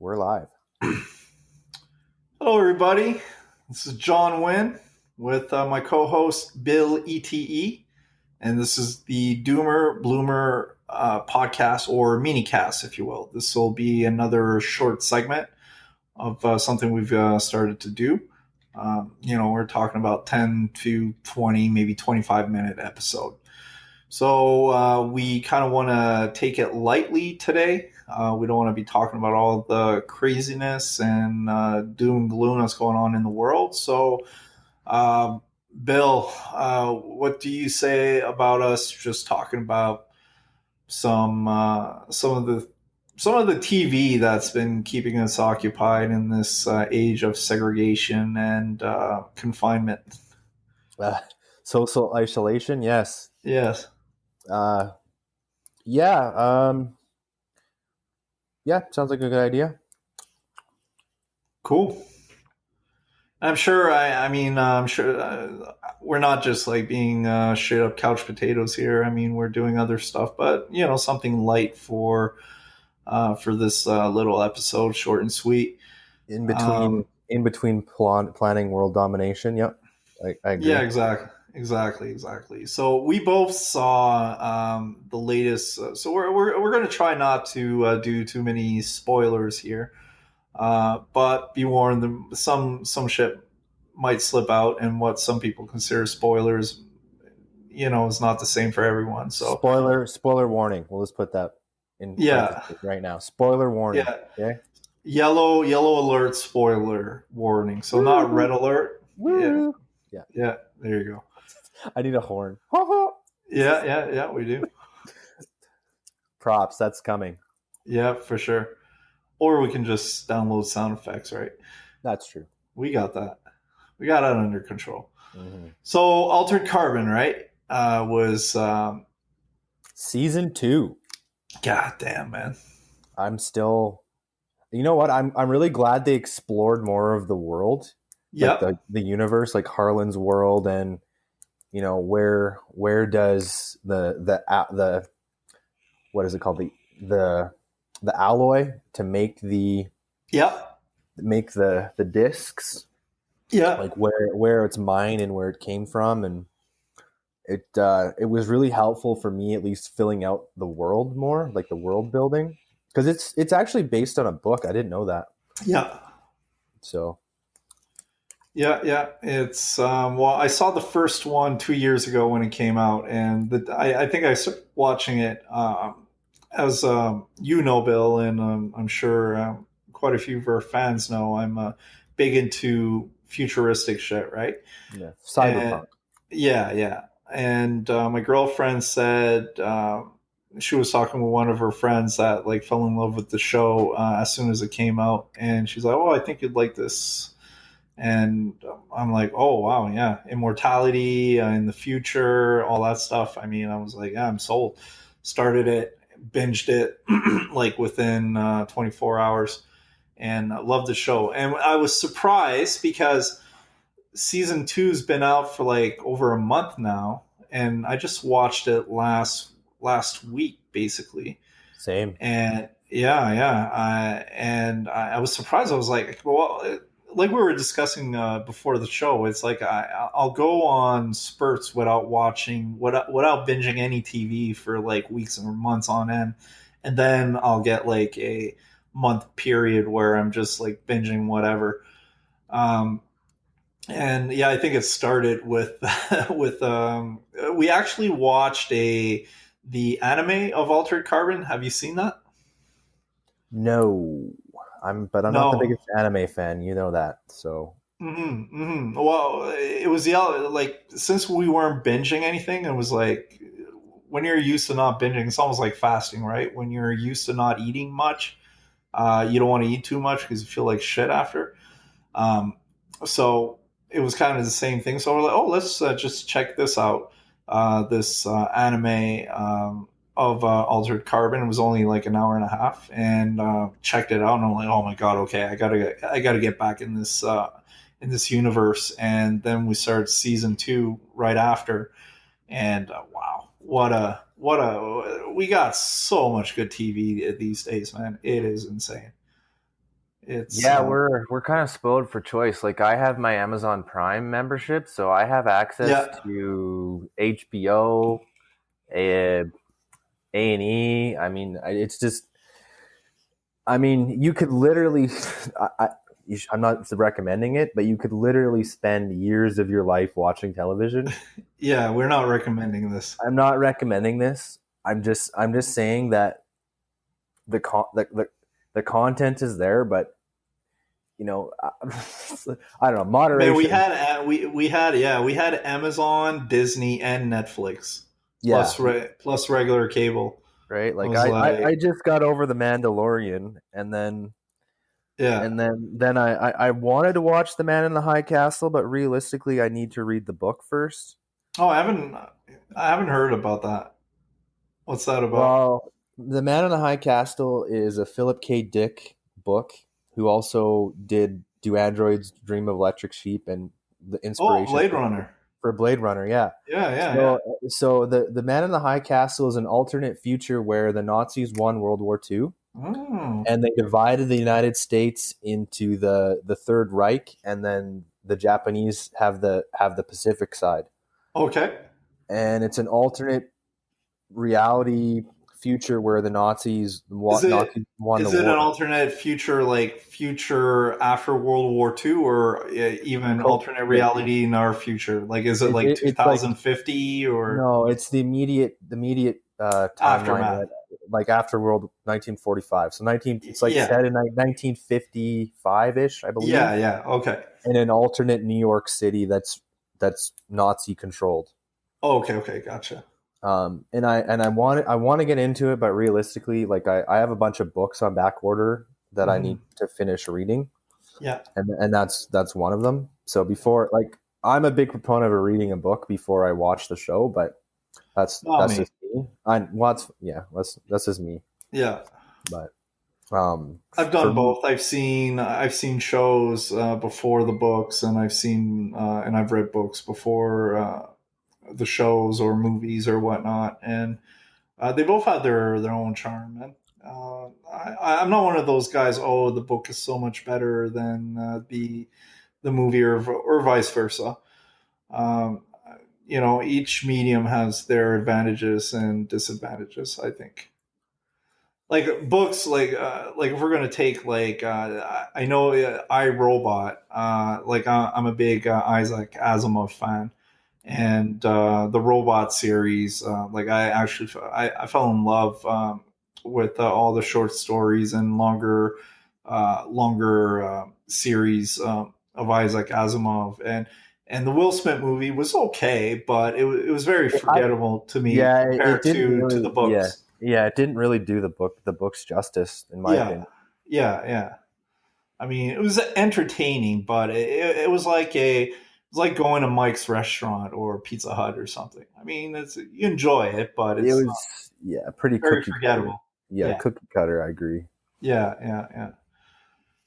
We're live. Hello, everybody. This is John Wynn with my co-host Bill ETE, and this is the Doomer Bloomer podcast, or mini cast, if you will. This will be another short segment of something we've started to do. We're talking about 10 to 20, maybe 25-minute episode. So we kind of want to take it lightly today. We don't want to be talking about all the craziness and doom and gloom that's going on in the world. So, Bill, what do you say about us just talking about some of the TV that's been keeping us occupied in this age of segregation and confinement? Social isolation, yes. Yes. Uh, yeah. Yeah, sounds like a good idea. Cool. I'm sure. I'm sure we're not just like being straight up couch potatoes here. I mean, we're doing other stuff, but something light for this little episode, short and sweet. In between planning world domination. Yep, I agree. Yeah, exactly. So we both saw the latest. So we're going to try not to do too many spoilers here. But be warned, some shit might slip out, and what some people consider spoilers, is not the same for everyone. So spoiler warning. We'll just put that in parentheses right now. Spoiler warning. Yeah. Okay. Yellow alert, spoiler warning. So not red alert. Woo. Yeah. There you go. I need a horn. Yeah. We do. Props. That's coming. Yeah, for sure. Or we can just download sound effects, right? That's true. We got that. We got it under control. Mm-hmm. So Altered Carbon, right? Was season 2. God damn, man. I'm still. You know what? I'm really glad they explored more of the world, like the universe, like Harlan's world, and where does the what is it called, the alloy to make the discs, like where it's mined and where it came from, and it was really helpful for me, at least filling out the world more, like the world building. Because it's actually based on a book. I didn't know that. Yeah. So. Yeah. It's well, I saw the first one 2 years ago when it came out, and I think I started watching it as Bill, and I'm sure quite a few of our fans know I'm big into futuristic shit, right? Yeah, cyberpunk. Yeah. And my girlfriend said. She was talking with one of her friends that like fell in love with the show as soon as it came out, and she's like, "Oh, I think you'd like this." And I'm like, "Oh, wow, yeah, immortality in the future, all that stuff." I mean, I was like, "Yeah, I'm sold." Started it, binged it like within 24 hours, and loved the show. And I was surprised because season 2's been out for like over a month now, and I just watched it last week, basically. Same. And I was surprised. I was like, well, like we were discussing before the show, it's like I'll go on spurts without binging any TV for like weeks or months on end, and then I'll get like a month period where I'm just like binging whatever. And yeah, I think it started with we actually watched the anime of Altered Carbon. Have you seen that? No, I'm not the biggest anime fan. You know that, so. Well, it was like, since we weren't binging anything, it was like when you're used to not binging, it's almost like fasting, right? When you're used to not eating much, you don't want to eat too much because you feel like shit after. So it was kind of the same thing. So we're like, oh, let's just check this out. This anime of Altered Carbon. It was only like an hour and a half, and checked it out. And I'm like, oh my god, okay, I gotta get back in this universe. And then we started season 2 right after, and wow, we got so much good TV these days, man. It is insane. It's Yeah, we're kind of spoiled for choice. Like I have my Amazon Prime membership, so I have access yeah, to HBO, A&E. I mean, it's just I mean, you could literally I'm not recommending it, but you could literally spend years of your life watching television. yeah. We're not recommending this. I'm not recommending this. I'm just saying that the con- the content is there, but you know, I don't know, Man, moderation. we had Amazon, Disney, and Netflix Yeah, plus regular cable. right. I Like was I like, just got over the Mandalorian, and then yeah. I wanted to watch The Man in the High Castle, but realistically, I need to read the book first. Oh, I haven't heard about that. What's that about? Well, The Man in the High Castle is a Philip K. Dick book, who also did Do Androids Dream of Electric Sheep and the Oh, inspiration Blade Runner. for Blade Runner. Yeah. Yeah, yeah, yeah. So the Man in the High Castle is an alternate future where the Nazis won World War II, Oh, and they divided the United States into the Third Reich, and then the Japanese have the Pacific side. okay. And it's an alternate reality future where the Is it Nazis won the is it an war. alternate future, like future after World War II, or even Nope. alternate reality in our future? Like, is it like It's like 2050 or no, it's the immediate timeline, aftermath? right? Like after World 1945. So 19, it's like Yeah, set in 1955 ish, I believe, yeah, yeah. Okay. in an alternate New York City that's Nazi controlled. Oh, okay, okay, gotcha. I want to get into it, but realistically, like I have a bunch of books on back order that I need Hmm. to finish reading, Yeah. and that's one of them. So before, like, I'm a big proponent of reading a book before I watch the show, but that's Not that's me. just me. I what's yeah, that's just me. Yeah. But I've for done me, both. I've seen shows before the books, and I've read books before the shows or movies or whatnot, and they both had their own charm. Man, I'm not one of those guys. Oh, the book is so much better than the movie, or vice versa. Um, each medium has their advantages and disadvantages, I think. Like books, like if we're gonna take, like, I know, I Robot, like, I'm a big Isaac Asimov fan, and the Robot series, like, I fell in love with all the short stories and longer series of Isaac Asimov, and the Will Smith movie was okay, but it was very I forgettable to me yeah, it compared didn't to really the yeah books. yeah it didn't really do the books justice in my Yeah, opinion. yeah, yeah. I mean, it was entertaining, but it was like going to Mike's restaurant or Pizza Hut or something. I mean, you enjoy it, but It it's was pretty very cookie cutter. forgettable. Yeah, Yeah, cookie cutter. I agree. yeah, yeah, yeah.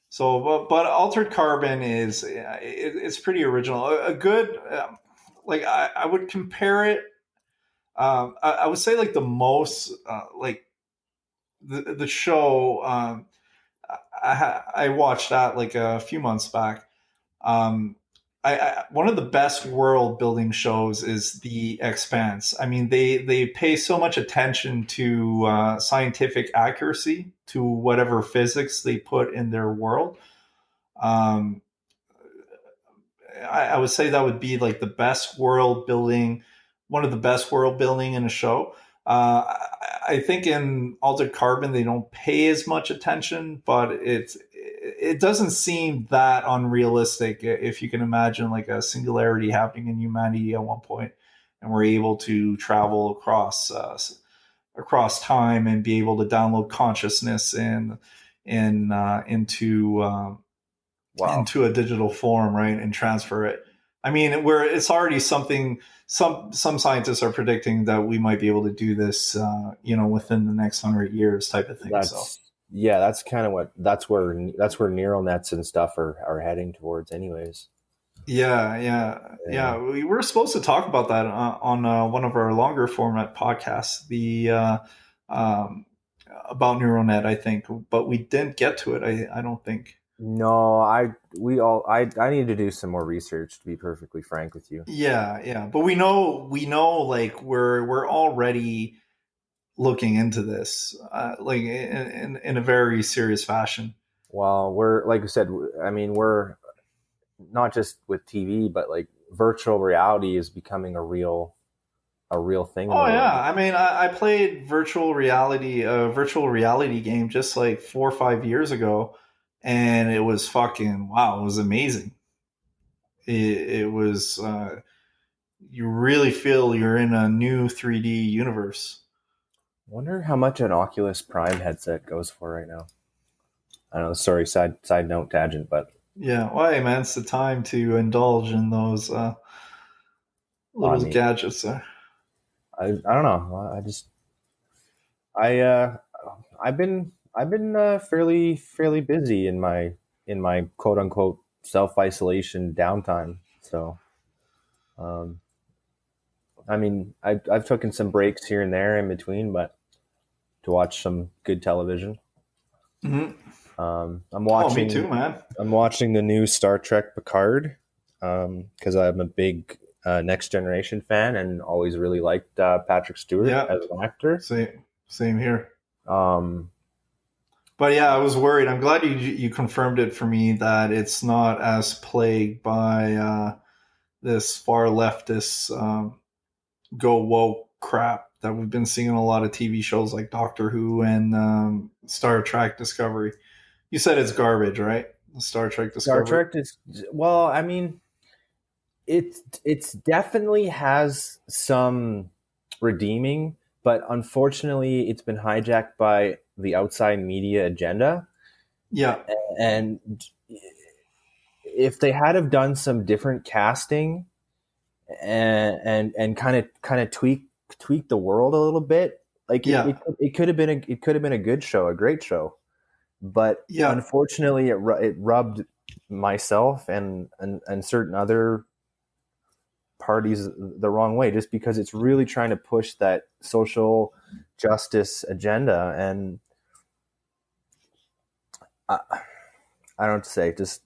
So, but Altered Carbon it's pretty original. A good, like, I would compare it. I would say, like, the most, like, the show. I watched that like a few months back. Um, One of the best world building shows is The Expanse. I mean, they pay so much attention to scientific accuracy, to whatever physics they put in their world. Um, I would say that would be like the best world building, one of the best world building in a show. I think in Altered Carbon they don't pay as much attention, but it doesn't seem that unrealistic if you can imagine, like, a singularity happening in humanity at one point, and we're able to travel across time and be able to download consciousness into Wow. into a digital form, right, and transfer it. I mean, where it's already something. Some scientists are predicting that we might be able to do this, within the next 100 years, type of thing. So That's kind of that's where neural nets and stuff are heading towards, anyways. yeah, yeah, Yeah. yeah. We were supposed to talk about that on one of our longer format podcasts, the um, about neural net, I think, but we didn't get to it. I don't think. No, I need to do some more research, to be perfectly frank with you. Yeah, yeah, but we know like we're already looking into this, like in a very serious fashion. Well, we're like I said, I mean, we're not just with TV, but like virtual reality is becoming a real thing in the Oh world. yeah, I mean, I played virtual reality game just like 4 or 5 years ago, and it was fucking wow. It was amazing. It was you really feel you're in a new 3D universe. Wonder how much an Oculus Prime headset goes for right now. I don't know. Sorry, side note tangent, but Yeah, well, hey man, it's the time to indulge in those I little mean, gadgets there. I don't know. I just I I've been fairly busy in my quote unquote self isolation downtime. So um, I mean, I've taken some breaks here and there in between, but to watch some good television. Mm-hmm. Um, I'm Oh, me watching too, man. I'm watching the new Star Trek Picard because I'm a big Next Generation fan and always really liked Patrick Stewart Yeah, as an actor. same here. Um, But yeah, I was worried. I'm glad you confirmed it for me that it's not as plagued by this far leftist go woke crap that we've been seeing in a lot of TV shows like Doctor Who and Star Trek Discovery. You said it's garbage, right? Star Trek Star Discovery. Trek is well, I mean, it's definitely has some redeeming, but unfortunately, it's been hijacked by the outside media agenda. Yeah, And if they had have done some different casting and kind of tweak the world a little bit, like yeah, it could have been it could have been a good show, a great show. But yeah, unfortunately, it rubbed myself and certain other parties the wrong way, just because it's really trying to push that social justice agenda. And I, I don't know what to say. Just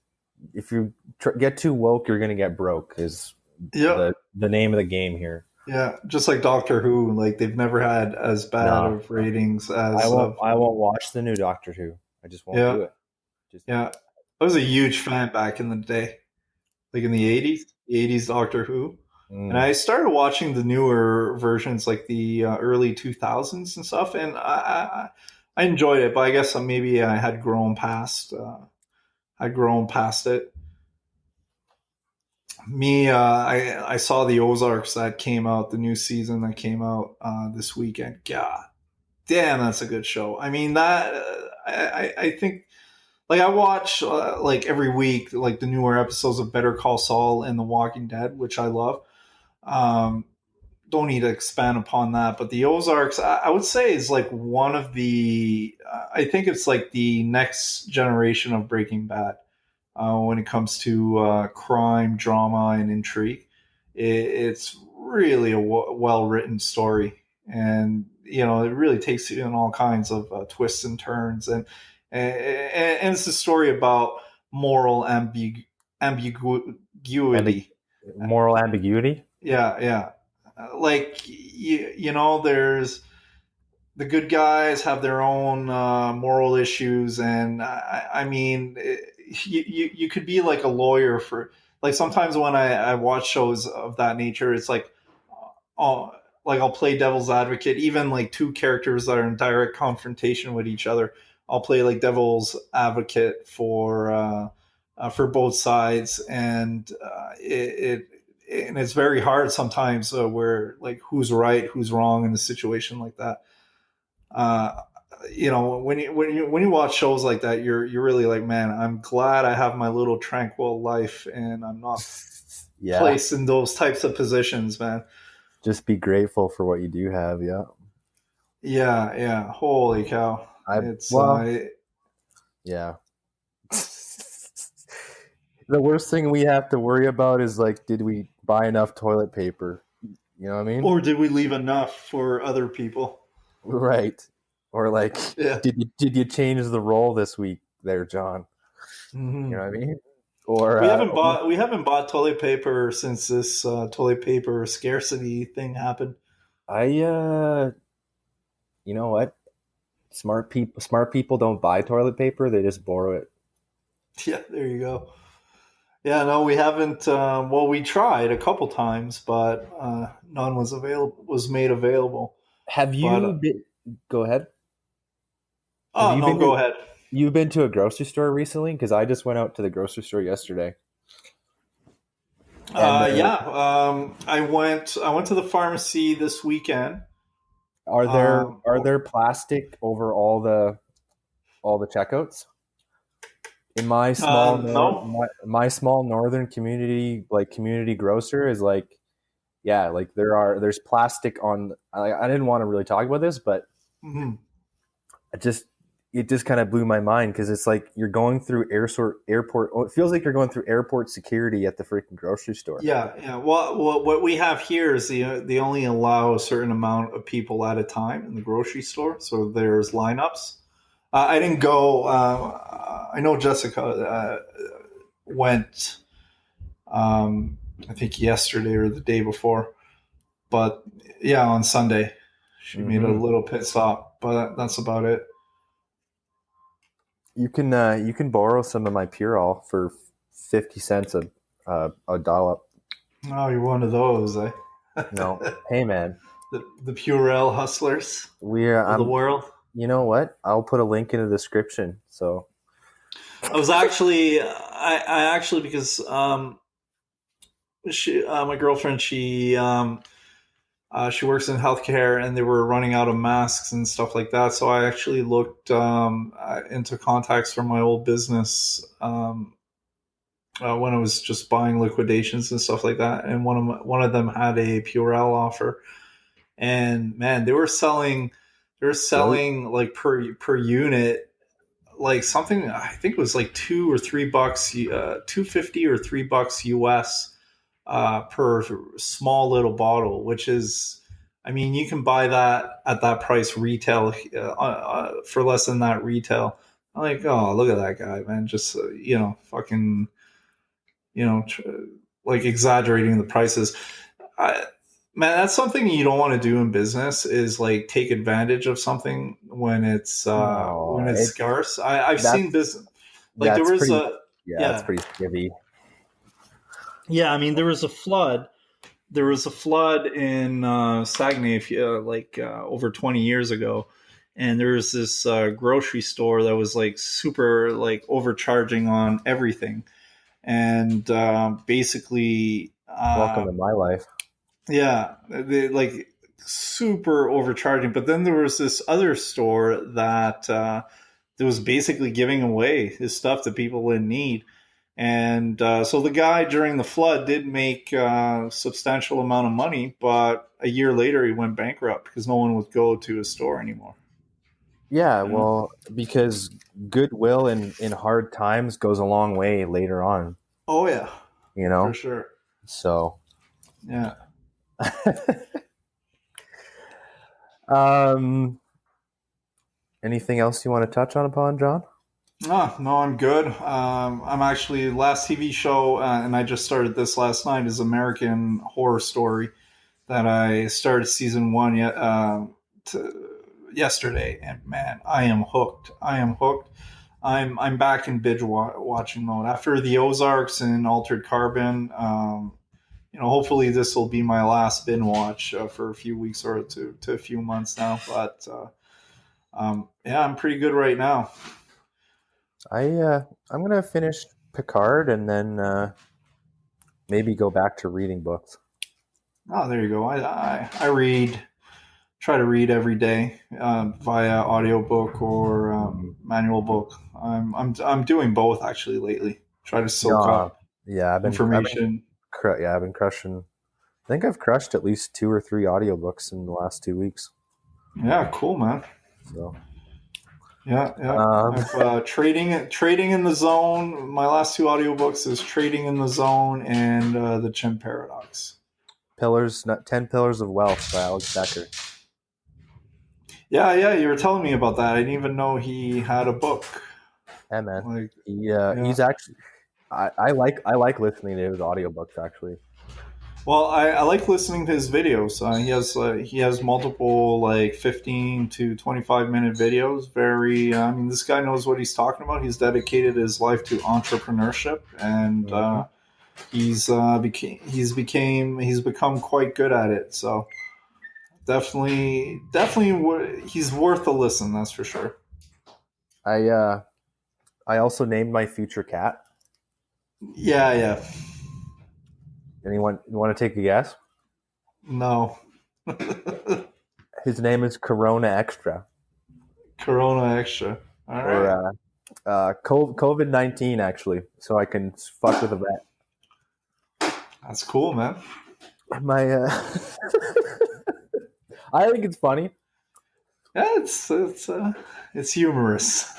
if you get too woke, you're going to get broke. Is yeah, the name of the game here? yeah. Just like Doctor Who, like they've never had as bad No, of ratings as of I won't watch the new Doctor Who. I just won't yeah, do it. Just yeah. I was a huge fan back in the day, like in the 80s Doctor Who. And mm. I started watching the newer versions, like the early 2000s and stuff, and I enjoyed it. But I guess maybe I had grown past it. Me, I saw the Ozarks that came out, the new season that came out this weekend. God damn, that's a good show. I mean that I think like I watch like every week like the newer episodes of Better Call Saul and The Walking Dead, which I love. Um, don't need to expand upon that, but the Ozarks, I would say, is like one of the. I think it's like the next generation of Breaking Bad when it comes to crime, drama, and intrigue. It's really a well written story, and it really takes you in all kinds of twists and turns, and it's a story about moral Ambig- ambiguity. moral ambiguity. Yeah, yeah. Like there's the good guys have their own moral issues, and I mean, you could be like a lawyer for like sometimes when I watch shows of that nature, it's like, oh, like I'll play devil's advocate, even like two characters that are in direct confrontation with each other. I'll play like devil's advocate for both sides, and and it's very hard sometimes where like who's right, who's wrong in a situation like that. uh, when you watch shows like that, you're really like, man, I'm glad I have my little tranquil life and I'm not Yeah, placed in those types of positions, man. just be grateful for what you do have. Yeah, Yeah, yeah. Holy cow! I It's well, yeah. The worst thing we have to worry about is like, did we buy enough toilet paper? You know what I mean? or did we leave enough for other people? Right. Or like, Yeah. did you change the roll this week there, John? Mm-hmm. You know what I mean? Or we haven't bought toilet paper since this toilet paper scarcity thing happened. I you know what? Smart people don't buy toilet paper, they just borrow it. Yeah, there you go. Yeah, no, we haven't. Well, we tried a couple times, but none was made available. Have But you been Go ahead. Have oh you no, been go to ahead. You've been to a grocery store recently? Because I just went out to the grocery store yesterday, and there Yeah, I went to the pharmacy this weekend. are there Um, are there plastic over all the checkouts in my no. my small northern community, like community grocer is like, yeah, like there's plastic on. I didn't want to really talk about this, but Mhm. it just it just kind of blew my mind because it's like you're going through airport. It feels like you're going through airport security at the freaking grocery store. Yeah, yeah. Well, what we have here is they only allow a certain amount of people at a time in the grocery store, so there's lineups. I didn't go. I know Jessica went. I think yesterday or the day before, but yeah, on Sunday she made a Hmm. little pit stop, but that's about it. You can borrow some of my Purell for 50 cents a dollop. Oh, you're one of those, eh? No, hey man, The Purell hustlers we're of the I'm. world. You know what? I'll put a link in the description. So I actually because my girlfriend, she works in healthcare, and they were running out of masks and stuff like that. So I actually looked into contacts from my old business when I was just buying liquidations and stuff like that. And one of them had a Purell offer, and man, they were great. selling like per unit, like something I think it was like $2 or $3, $2.50 or $3 US per small little bottle, which is, I mean, you can buy that at that price retail for less than that retail. I'm like, oh, look at that guy, man, just fucking, you know, tr- like exaggerating the prices. I, Man, that's something you don't want to do in business, is like take advantage of something when No, it's scarce. I've seen that's business like there that's was pretty. a Yeah, it's yeah pretty skivvy. yeah. I mean, there was a flood. There was a flood in Saguenay, over 20 years ago, and there was this grocery store that was like super like overcharging on everything, and basically Welcome to my life. yeah, they like super overcharging. But then there was this other store that was basically giving away his stuff to people in need. And so the guy during the flood did make a substantial amount of money, but a year later he went bankrupt because no one would go to his store anymore. Yeah, You know? well, because goodwill in hard times goes a long way later on. Oh yeah, You for know, sure. so. Yeah. um, Anything else you want to touch on upon, John? No, I'm good. I'm actually last TV show, and I just started this last night. Is American Horror Story that I started season one yesterday, and man, I am hooked. I am hooked. I'm back in watching mode after the Ozarks and Altered Carbon. Hopefully this will be my last binge watch for a few weeks or to a few months now. But yeah, I'm pretty good right now. I'm gonna finish Picard and then maybe go back to reading books. Oh, there you go. I read, try to read every day via audiobook or Mhm. manual book. I'm doing both actually lately. Try to soak No, up yeah, information. I've been crushing. I think I've crushed at least two or three audiobooks in the last 2 weeks. Yeah, cool, man. So, Yeah, yeah. um, I've trading in the zone. My last two audiobooks is Trading in the Zone and The Chin Paradox. Pillars, not 10 Pillars of Wealth by Alex Becker. Yeah, yeah. You were telling me about that. I didn't even know he had a book. Yeah, man. Like, He's yeah. actually I like listening to his audiobooks actually. Well, I like listening to his videos. He has multiple like 15 to 25 minute videos. Very, I mean, this guy knows what he's talking about. He's dedicated his life to entrepreneurship, and Hmm. he's become quite good at it. So he's worth a listen. That's for sure. I uh I also named my future cat. Yeah, yeah. Anyone you want to take a guess? No. His name is Corona Extra, Corona Extra. All or right. COVID-19 actually, so I can fuck with a vet. That's cool, man. My I think it's funny. Yeah, it's humorous.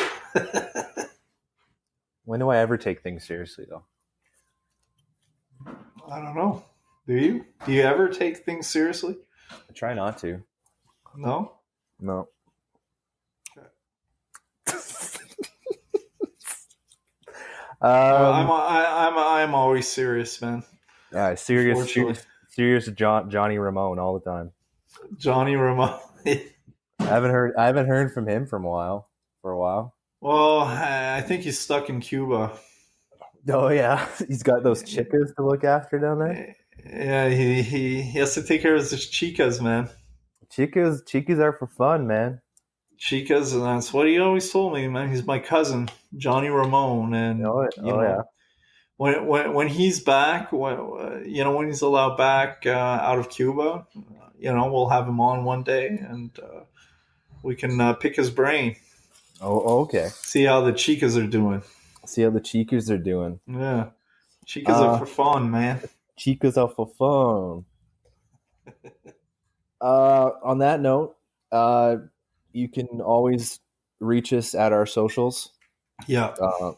When do I ever take things seriously though? I don't know. Do you? Do you ever take things seriously? I try not to. No. No. I'm Um. I'm always serious, man. Yeah, serious, Unfortunately, serious, Johnny Ramone all the time. Johnny Ramone. I haven't heard from him from a while. For a while. Well, I think he's stuck in Cuba. Oh yeah, he's got those chicas to look after down there. Yeah, he has to take care of his chicas, man. Chicas are for fun, man. Chicas, and that's what he always told me, man. He's my cousin, Johnny Ramone, and Oh yeah. when he's back, when he's allowed back out of Cuba, we'll have him on one day, and we can pick his brain, Oh, okay. see how the chicas are doing. See how the chicas are doing. Yeah, chicas are Uh, for fun, man. chicas are for fun. On that note, you can always reach us at our socials. Yeah, Uh,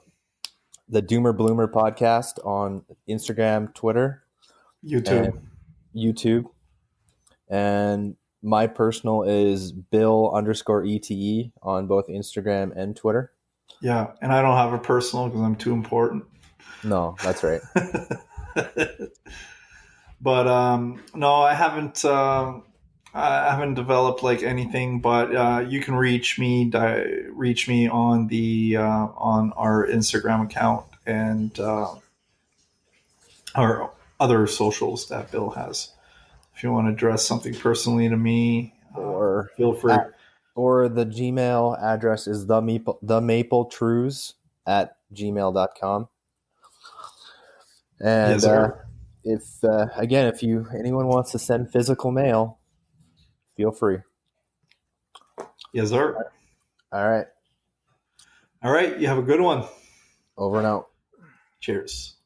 the Doomer Bloomer podcast on Instagram, Twitter, and YouTube. YouTube. And my personal is Bill_ETE on both Instagram and Twitter. Yeah, and I don't have a personal because I'm too important. No, that's right. But no, I haven't. I haven't developed like anything, but you can reach me on the on our Instagram account and our other socials that Bill has. If you want to address something personally to me, Or feel free. at, or the Gmail address is the mapletrues@gmail.com. Yes, And sir. if again, if anyone wants to send physical mail, feel free. Yes, sir. All right, All right. You have a good one. over and out. Cheers.